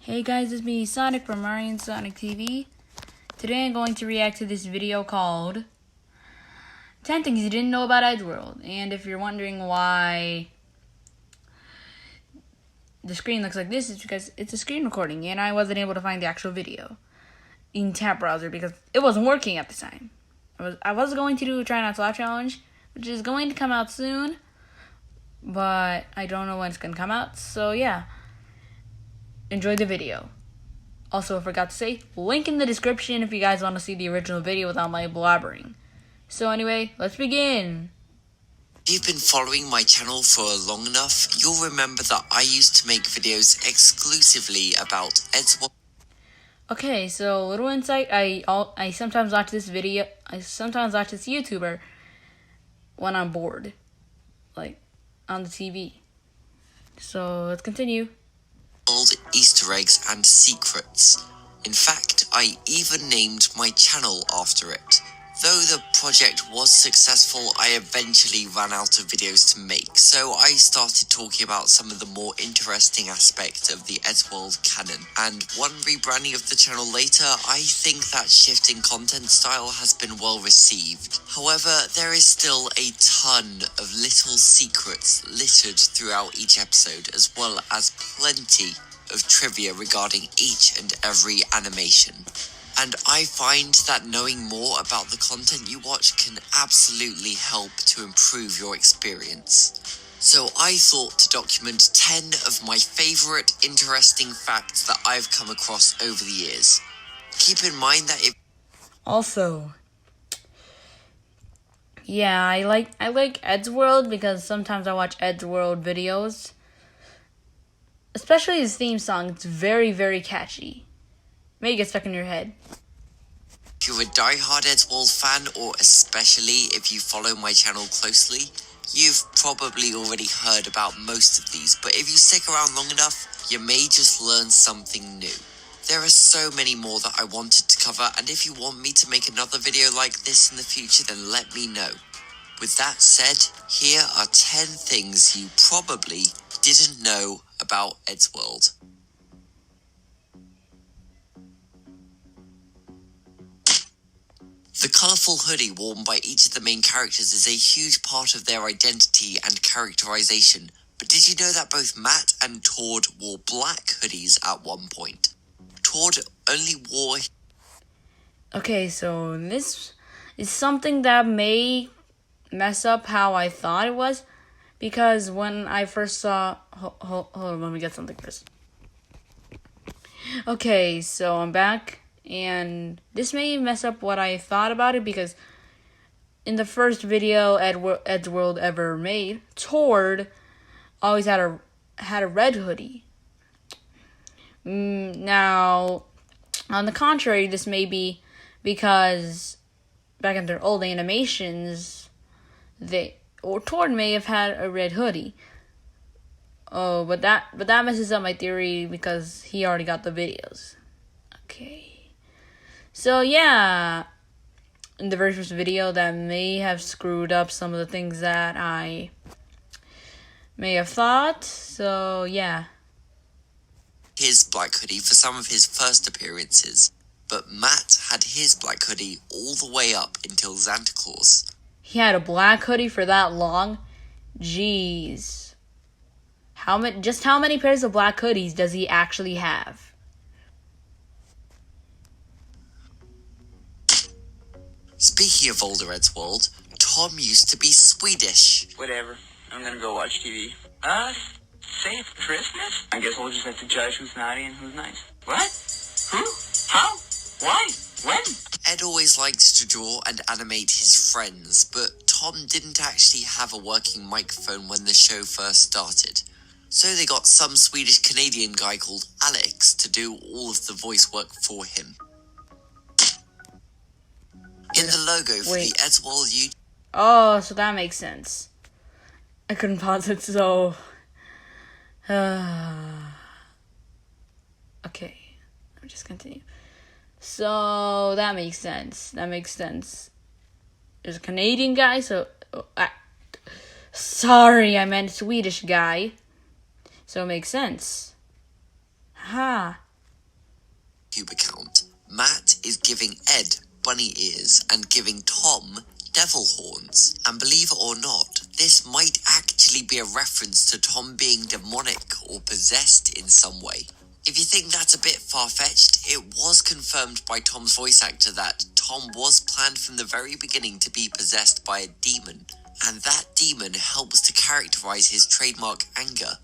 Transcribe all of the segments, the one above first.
Hey guys, it's me, Sonic from Marion Sonic TV. Today I'm going to react to this video called 10 Things You Didn't Know About Eddsworld. And if you're wondering why the screen looks like this, it's because it's a screen recording and I wasn't able to find the actual video in tab browser because it wasn't working at the time. I was going to do a Try Not to Laugh challenge, which is going to come out soon, but I don't know when it's going to come out, so yeah. Enjoy the video. Also, I forgot to say, link in the description if you guys want to see the original video without my blabbering. So anyway, let's begin. If you've been following my channel for long enough, you'll remember that I used to make videos exclusively about Eddsworld. Okay, so little insight, I sometimes watch this YouTuber when I'm bored, like on the TV. So let's continue. Easter eggs and secrets. In fact, I even named my channel after it. Though the project was successful, I eventually ran out of videos to make, so I started talking about some of the more interesting aspects of the Eddsworld canon. And one rebranding of the channel later, I think that shift in content style has been well received. However, there is still a ton of little secrets littered throughout each episode, as well as plenty of trivia regarding each and every animation. And I find that knowing more about the content you watch can absolutely help to improve your experience. So I thought to document 10 of my favourite interesting facts that I've come across over the years. Keep in mind that if... Also, yeah, I like Eddsworld because sometimes I watch Eddsworld videos. Especially his theme song, it's very, very catchy. May get stuck in your head. If you're a die-hard Eddsworld fan, or especially if you follow my channel closely, you've probably already heard about most of these, but if you stick around long enough, you may just learn something new. There are so many more that I wanted to cover, and if you want me to make another video like this in the future, then let me know. With that said, here are 10 things you probably didn't know about Eddsworld. The colourful hoodie worn by each of the main characters is a huge part of their identity and characterization, but did you know that both Matt and Tord wore black hoodies at one point? Tord only wore... Okay, so this is something that may mess up how I thought it was, because when I first saw... Hold on, let me get something first. Okay, so I'm back. And this may mess up what I thought about it because in the first video Eddsworld ever made, Tord always had a red hoodie. Now, on the contrary, this may be because back in their old animations, Tord may have had a red hoodie. Oh, but that messes up my theory because he already got the videos. Okay. So yeah, in the very first video that may have screwed up some of the things that I may have thought, so yeah. His black hoodie for some of his first appearances, but Matt had his black hoodie all the way up until Santa Claus. He had a black hoodie for that long? Jeez. How many pairs of black hoodies does he actually have? Speaking of older Eddsworld, Tom used to be Swedish. Whatever. I'm gonna go watch TV. Say it's Christmas? I guess we'll just have to judge who's naughty and who's nice. What? Who? How? Why? When? Ed always liked to draw and animate his friends, but Tom didn't actually have a working microphone when the show first started. So they got some Swedish-Canadian guy called Alex to do all of the voice work for him. In the logo for the Eddsworld YouTube... Oh, so that makes sense. I couldn't pause it, so... Okay, let me just continue. So, that makes sense. There's a Canadian guy, so... sorry, I meant Swedish guy. So it makes sense. Ha. YouTube account, Matt is giving Ed bunny ears and giving Tom devil horns. And believe it or not, this might actually be a reference to Tom being demonic or possessed in some way. If you think that's a bit far-fetched, it was confirmed by Tom's voice actor that Tom was planned from the very beginning to be possessed by a demon, and that demon helps to characterize his trademark anger.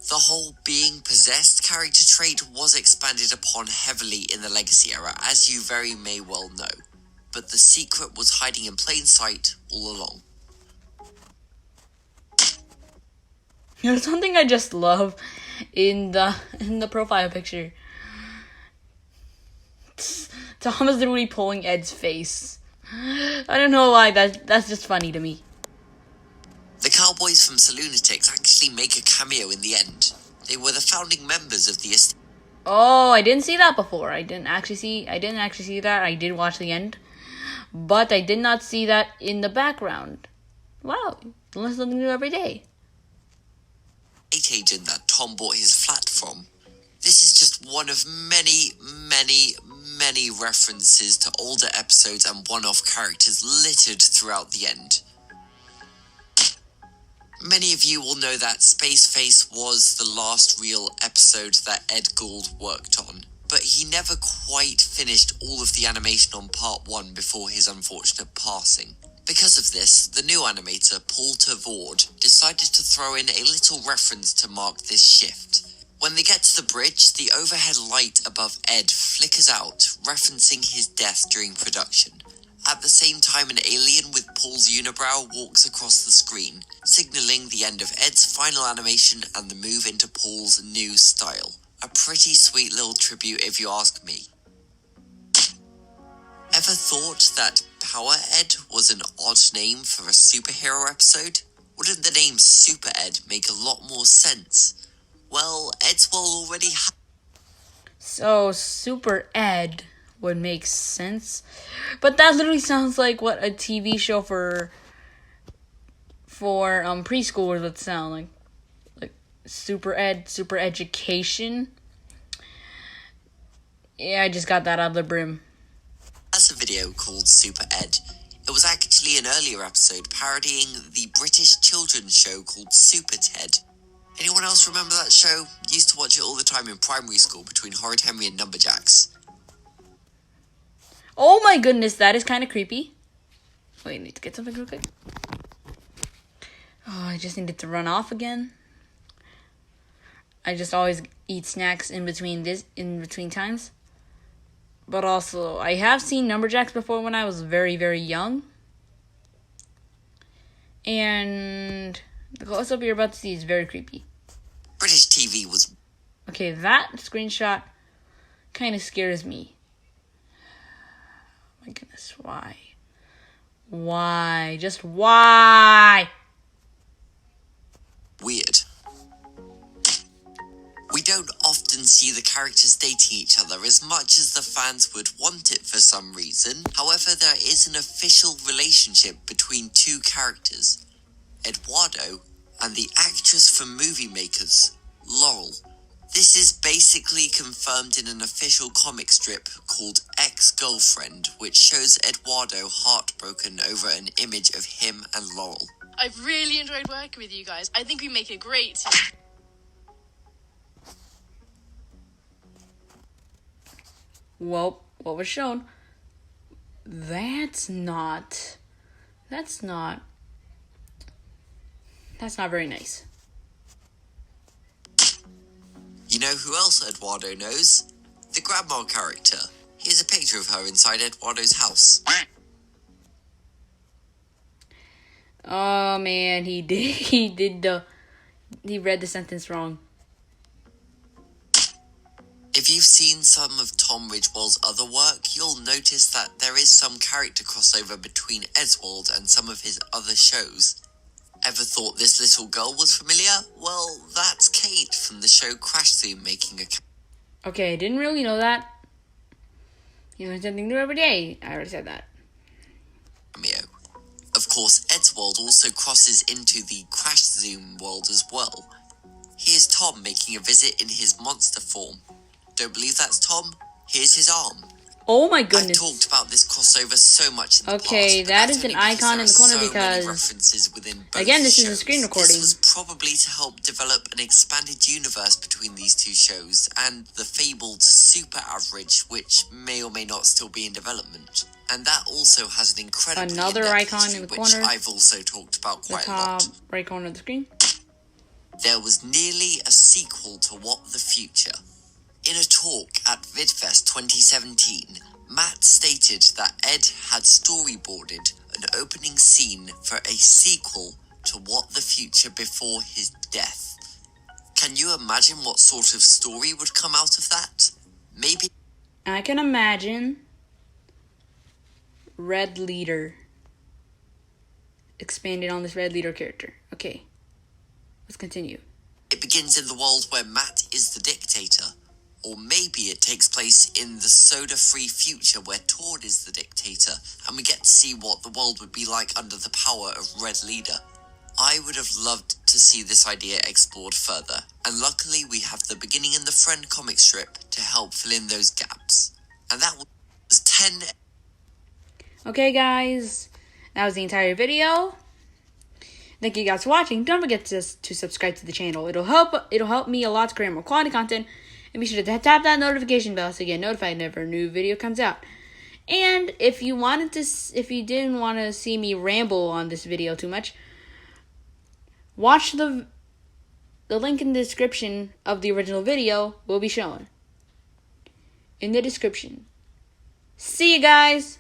The whole being possessed character trait was expanded upon heavily in the Legacy era, as you very may well know, but the secret was hiding in plain sight all along. There's something I just love in the profile picture. Tom is literally pulling Ed's face. I don't know why, that's just funny to me. The cowboys from Salunatics actually make a cameo in the end. They were the founding members of the estate. Oh, I didn't see that before. I didn't actually see that. I did watch the end, but I did not see that in the background. Wow, learn something new every day. Agent that Tom bought his flat from. This is just one of many references to older episodes and one-off characters littered throughout the end. Many of you will know that Space Face was the last real episode that Ed Gould worked on, but he never quite finished all of the animation on part 1 before his unfortunate passing. Because of this, the new animator, Paul Tervord, decided to throw in a little reference to mark this shift. When they get to the bridge, the overhead light above Ed flickers out, referencing his death during production. At the same time, an alien with Paul's unibrow walks across the screen, signalling the end of Ed's final animation and the move into Paul's new style. A pretty sweet little tribute if you ask me. Ever thought that Power Ed was an odd name for a superhero episode? Wouldn't the name Super Ed make a lot more sense? Well, Eddsworld already has. So Super Ed would make sense, but that literally sounds like what a TV show for preschoolers would sound like Super Ed, Super Education. Yeah, I just got that out of the brim. Has a video called Super Ed. It was actually an earlier episode parodying the British children's show called Super Ted. Anyone else remember that show? Used to watch it all the time in primary school between Horrid Henry and Numberjacks. Oh my goodness, that is kind of creepy. Wait, I need to get something real quick. Oh, I just needed to run off again. I just always eat snacks in between times. But also, I have seen Numberjacks before when I was very, very young. And the close-up you're about to see is very creepy. British TV was... Okay, that screenshot kind of scares me. My goodness, why? Why? Just why? weird. We don't often see the characters dating each other as much as the fans would want it for some reason. However, there is an official relationship between two characters, Eduardo and the actress from Movie Makers, Laurel. This is basically confirmed in an official comic strip called Ex-Girlfriend, which shows Eduardo heartbroken over an image of him and Laurel. I've really enjoyed working with you guys. I think we make a great team. Well, what was shown? That's not very nice. You know who else Eduardo knows? The grandma character. Here's a picture of her inside Eduardo's house. Oh man, he read the sentence wrong. If you've seen some of Tom Ridgewell's other work, you'll notice that there is some character crossover between Eddsworld and some of his other shows. Ever thought this little girl was familiar? Well, that's Kate from the show Crash Zoom making a Okay, I didn't really know that. You learn something new every day. I already said that. cameo. Of course, Eddsworld also crosses into the Crash Zoom world as well. Here's Tom making a visit in his monster form. Don't believe that's Tom? Here's his arm. Oh my I've goodness. talked about this crossover so much in the Okay, past, but that that's is an only because icon there in the are corner so many because, references within both again, this is a shows. screen recording. This was probably to help develop an expanded universe between these two shows and the fabled Super Average, which may or may not still be in development. And that also has an incredibly Another in-depth icon history, in the which corner. I've also talked about the quite a top lot. right corner of the screen. There was nearly a sequel to What the Future. In a talk at VidFest 2017, Matt stated that Ed had storyboarded an opening scene for a sequel to What the Future before his death. Can you imagine what sort of story would come out of that? Maybe I can imagine Red Leader. Expanded on this Red Leader character. Okay, let's continue. it begins in the world where Matt is the dictator. Or maybe it takes place in the soda-free future where Tord is the dictator, and we get to see what the world would be like under the power of Red Leader. I would have loved to see this idea explored further, and luckily we have the beginning in the Friend comic strip to help fill in those gaps. And that was 10... Okay, guys, that was the entire video. Thank you guys for watching. Don't forget to subscribe to the channel. It'll help me a lot to create more quality content. And be sure to tap that notification bell so you get notified whenever a new video comes out. And if you didn't want to see me ramble on this video too much, watch the link in the description of the original video will be shown in the description. See you guys.